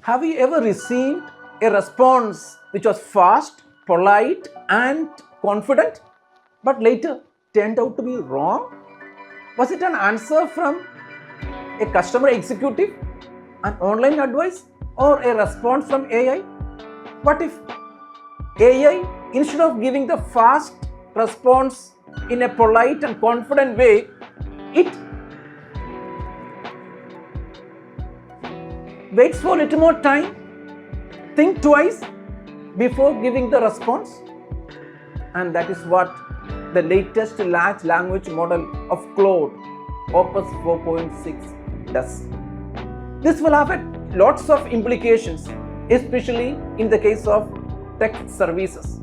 Have you ever received a response which was fast, polite and confident, but later turned out to be wrong? Was it an answer from a customer executive, an online advice, or a response from AI? What if AI, instead of giving the fast response in a polite and confident way, it waits for a little more time, think twice before giving the response? And that is what the latest large language model of Claude Opus 4.6 does. This will have lots of implications, especially in the case of text services.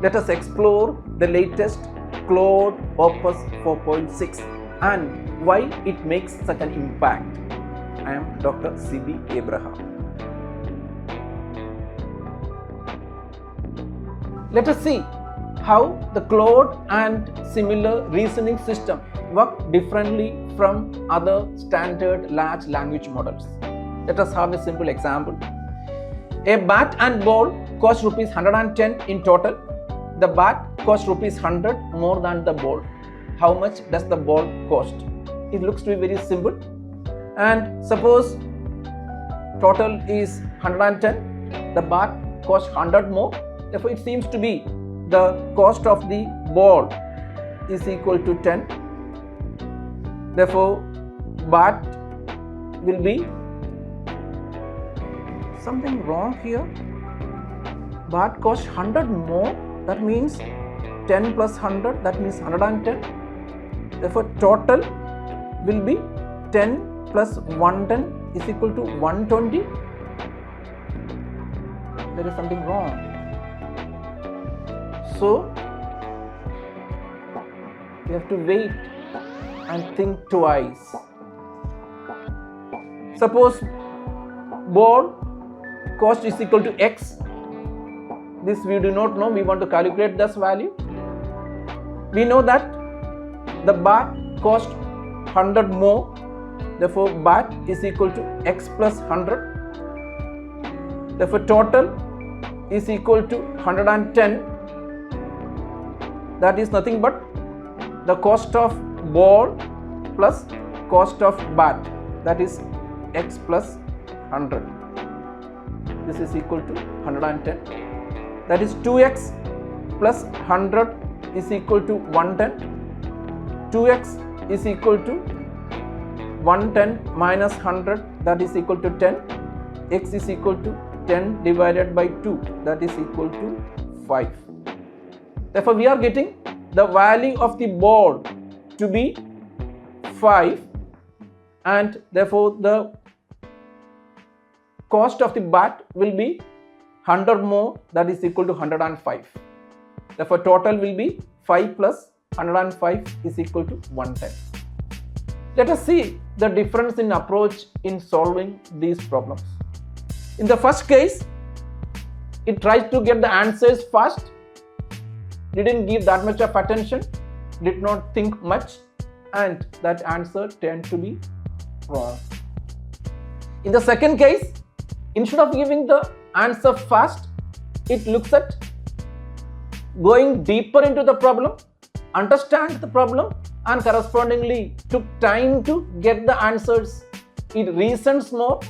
Let us explore the latest Claude Opus 4.6 and why it makes such an impact. I am Dr. C.B. Abraham. Let us see how the Claude and similar reasoning system work differently from other standard large language models. Let us have a simple example. A bat and ball cost rupees 110 in total. The bat costs rupees 100 more than the ball. How much does the ball cost? It looks to be very simple. And suppose total is 110, the bat costs 100 more. Therefore, it seems to be the cost of the ball is equal to 10. Therefore, bat will be something wrong here. Bat costs 100 more, that means 10 plus 100, that means 110. Therefore, total will be 10 plus 110 is equal to 120. There is something wrong. So, we have to wait and think twice. Suppose ball cost is equal to X. This we do not know, we want to calculate this value. We know that the bat cost 100 more. Therefore, bat is equal to X plus 100. Therefore, total is equal to 110. That is nothing but the cost of ball plus cost of bat. That is X plus 100. This is equal to 110. That is 2X plus 100 is equal to 110. 2X is equal to 110 minus 100, that is equal to 10. X is equal to 10 divided by 2, that is equal to 5. Therefore, we are getting the value of the ball to be 5, and therefore the cost of the bat will be 100 more, that is equal to 105. Therefore, total will be 5 plus 105 is equal to 110. Let us see the difference in approach in solving these problems. In the first case, it tries to get the answers fast, didn't give that much of attention, did not think much, and that answer turned to be wrong. In the second case, instead of giving the answer fast, it looks at going deeper into the problem, understand the problem, and correspondingly took time to get the answers. It reasons more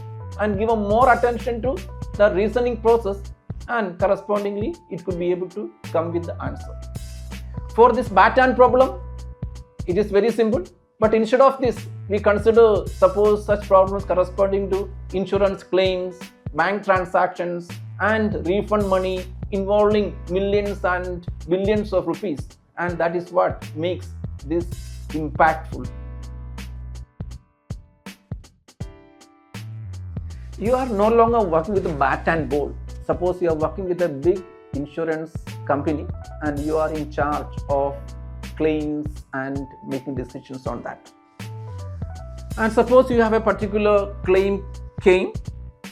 and give more attention to the reasoning process, and correspondingly it could be able to come with the answer. For this bat-and problem, it is very simple, but instead of this, we consider suppose such problems corresponding to insurance claims, bank transactions and refund money involving millions and billions of rupees, and that is what makes this impactful. You are no longer working with a bat and ball. Suppose you are working with a big insurance company and you are in charge of claims and making decisions on that. And suppose you have a particular claim came,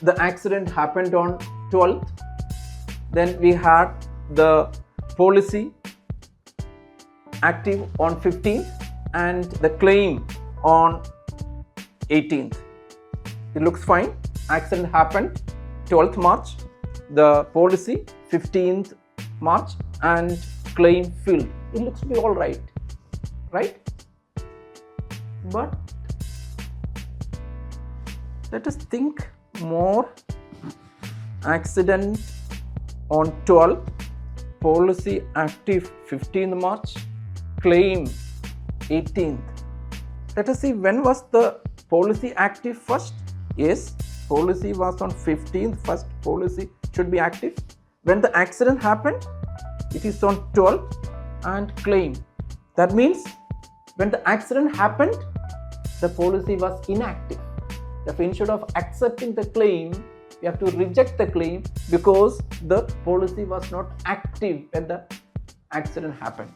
the accident happened on 12th, then we had the policy active on 15th and the claim on 18th. It looks fine. Accident happened 12th March, the policy 15th March, and claim filled. It looks to be all right, right? But let us think more. Accident on 12th, policy active 15th March, claim 18th. Let us see, when was the policy active first? Yes, policy was on 15th, first policy should be active. When the accident happened, it is on 12th, and claim. That means when the accident happened, the policy was inactive. Therefore, instead of accepting the claim, we have to reject the claim because the policy was not active when the accident happened.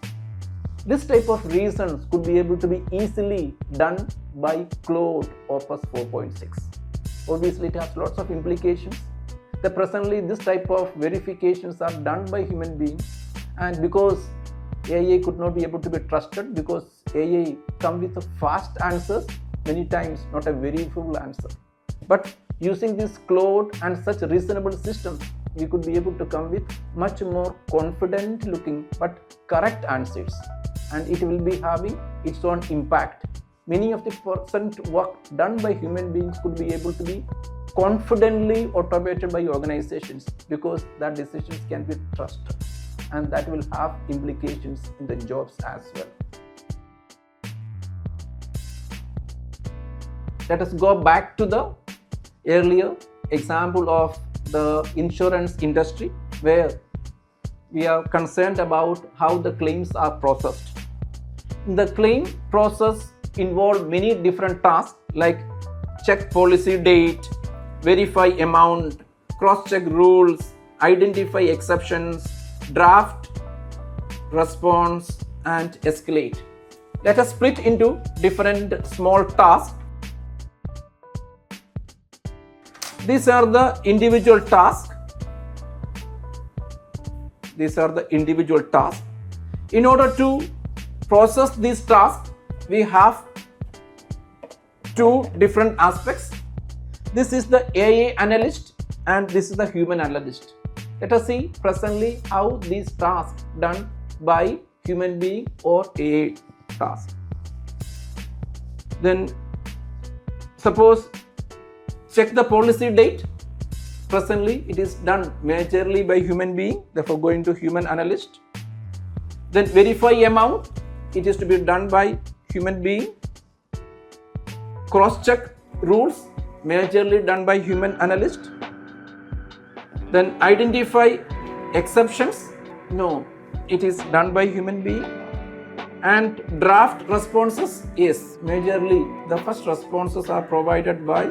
This type of reasons could be able to be easily done by Claude Opus 4.6. Obviously, it has lots of implications. Presently, this type of verifications are done by human beings, and because AI could not be able to be trusted, because AI come with a fast answers, many times not a very full answer. But using this Claude and such reasonable systems, we could be able to come with much more confident looking but correct answers, and it will be having its own impact. Many of the percent work done by human beings could be able to be confidently automated by organizations because that decisions can be trusted, and that will have implications in the jobs as well. Let us go back to the earlier example of the insurance industry, where we are concerned about how the claims are processed. The claim process involves many different tasks like check policy date, verify amount, cross-check rules, identify exceptions, draft response, and escalate. Let us split into different small tasks. These are the individual tasks. In order to process these tasks, we have two different aspects. This is the AI analyst and this is the human analyst. Let us see presently how these tasks done by human being or AI task. Then suppose check the policy date. Presently it is done majorly by human being, therefore going to human analyst. Then verify amount, it is to be done by human being. Cross check rules, majorly done by human analyst. Then identify exceptions, no, it is done by human being. And draft responses, yes, majorly the first responses are provided by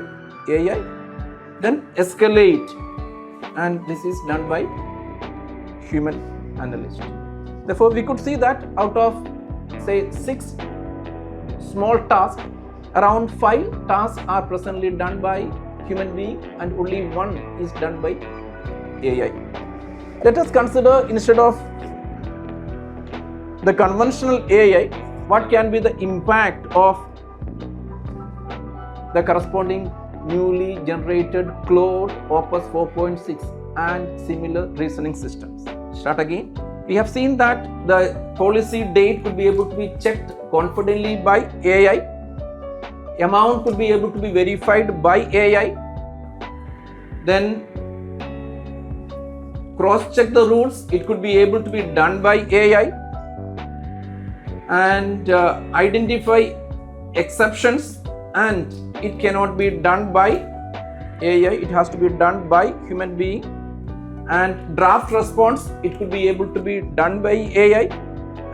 AI. Then escalate, and this is done by human analyst. Therefore, we could see that out of say 6 small tasks, around 5 tasks are presently done by human being and only 1 is done by AI. Let us consider, instead of the conventional AI, what can be the impact of the corresponding newly generated Claude Opus 4.6 and similar reasoning systems. Start again. We have seen that the policy date could be able to be checked confidently by AI. Amount could be able to be verified by AI. Then cross-check the rules, it could be able to be done by AI. And identify exceptions, and it cannot be done by AI, it has to be done by human being. And draft response, it could be able to be done by AI.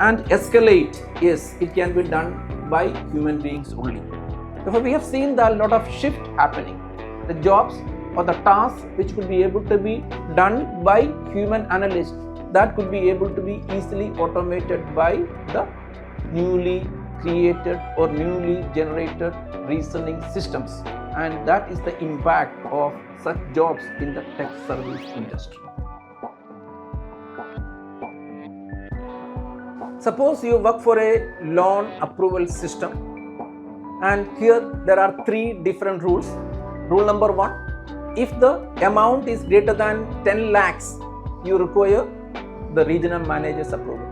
And escalate, yes, it can be done by human beings only. Therefore, we have seen that a lot of shift happening. The jobs or the tasks which could be able to be done by human analysts, that could be able to be easily automated by the newly created or newly generated reasoning systems, and that is the impact of such jobs in the tech service industry. Suppose you work for a loan approval system, and here there are 3 different rules. Rule number 1, if the amount is greater than 10 lakhs, you require the regional manager's approval.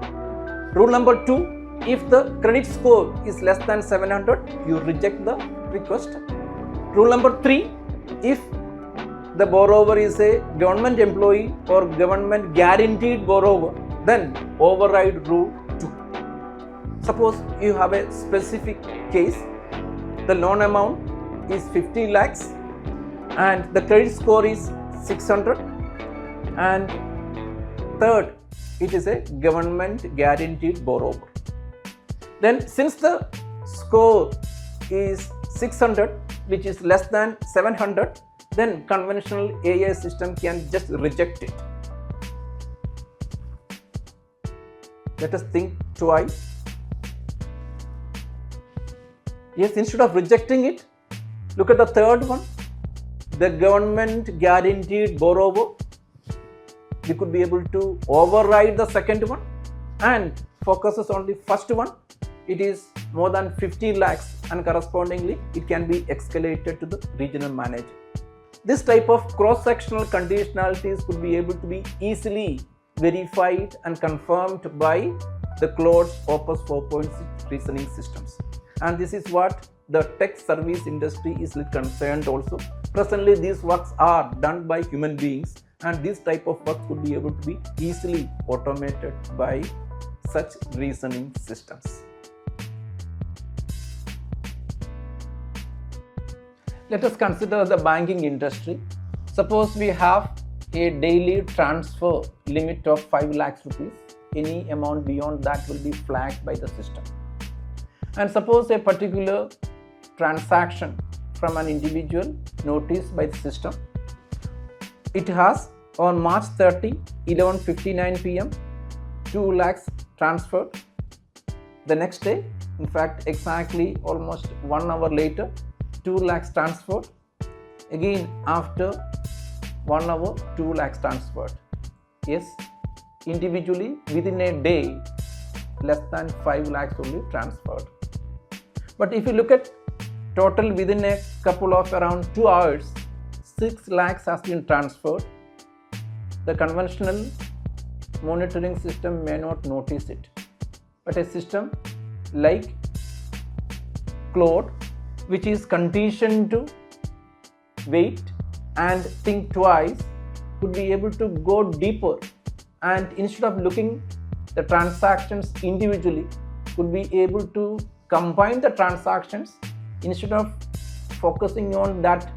Rule number 2, if the credit score is less than 700, you reject the request. Rule number 3, if the borrower is a government employee or government guaranteed borrower, then override rule 2. Suppose you have a specific case, the loan amount is 50 lakhs and the credit score is 600, and third, it is a government guaranteed borrower. Then since the score is 600, which is less than 700, then conventional AI system can just reject it. Let us think twice. Yes, instead of rejecting it, look at the third one, the government guaranteed borrower. We could be able to override the second one and focuses on the first one. It is more than 50 lakhs and correspondingly it can be escalated to the regional manager. This type of cross-sectional conditionalities could be able to be easily verified and confirmed by the Claude Opus 4.6 reasoning systems. And this is what the tech service industry is concerned also. Presently, these works are done by human beings, and this type of work could be able to be easily automated by such reasoning systems. Let us consider the banking industry. Suppose we have a daily transfer limit of 5 lakhs rupees. Any amount beyond that will be flagged by the system. And suppose a particular transaction from an individual noticed by the system. It has on March 30, 11:59 p.m. 2 lakhs transferred. The next day, in fact exactly almost 1 hour later, 2 lakhs transferred. Again after 1 hour, 2 lakhs transferred. Yes, individually within a day, less than 5 lakhs only transferred. But if you look at total within a couple of around 2 hours, 6 lakhs has been transferred. The conventional monitoring system may not notice it, but a system like Claude, which is conditioned to wait and think twice, could be able to go deeper, and instead of looking the transactions individually, could be able to combine the transactions. Instead of focusing on that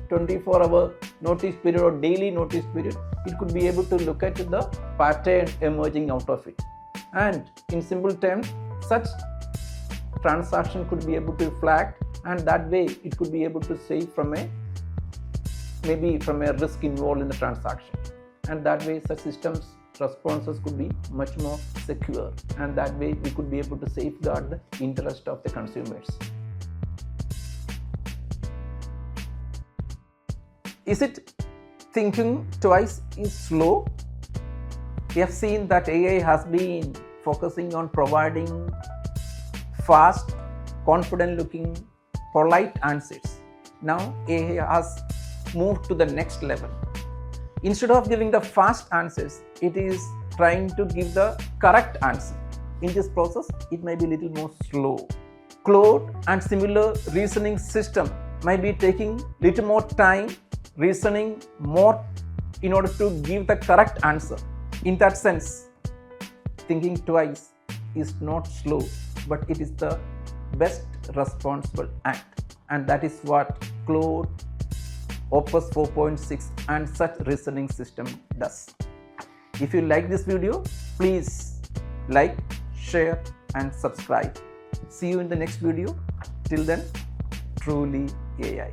24-hour notice period or daily notice period, it could be able to look at the pattern emerging out of it. And in simple terms, such transaction could be able to be flagged, and that way it could be able to save from a risk involved in the transaction. And that way such systems responses could be much more secure, and that way we could be able to safeguard the interest of the consumers. Is it thinking twice is slow? We have seen that AI has been focusing on providing fast, confident looking, polite answers. Now AI has moved to the next level. Instead of giving the fast answers, it is trying to give the correct answer. In this process, it may be a little more slow. Claude and similar reasoning system might be taking little more time, reasoning more in order to give the correct answer. In that sense, thinking twice is not slow, but it is the best responsible act, and that is what Claude Opus 4.6 and such reasoning system does. If you like this video, please like, share and subscribe. See you in the next video. Till then, truly AI.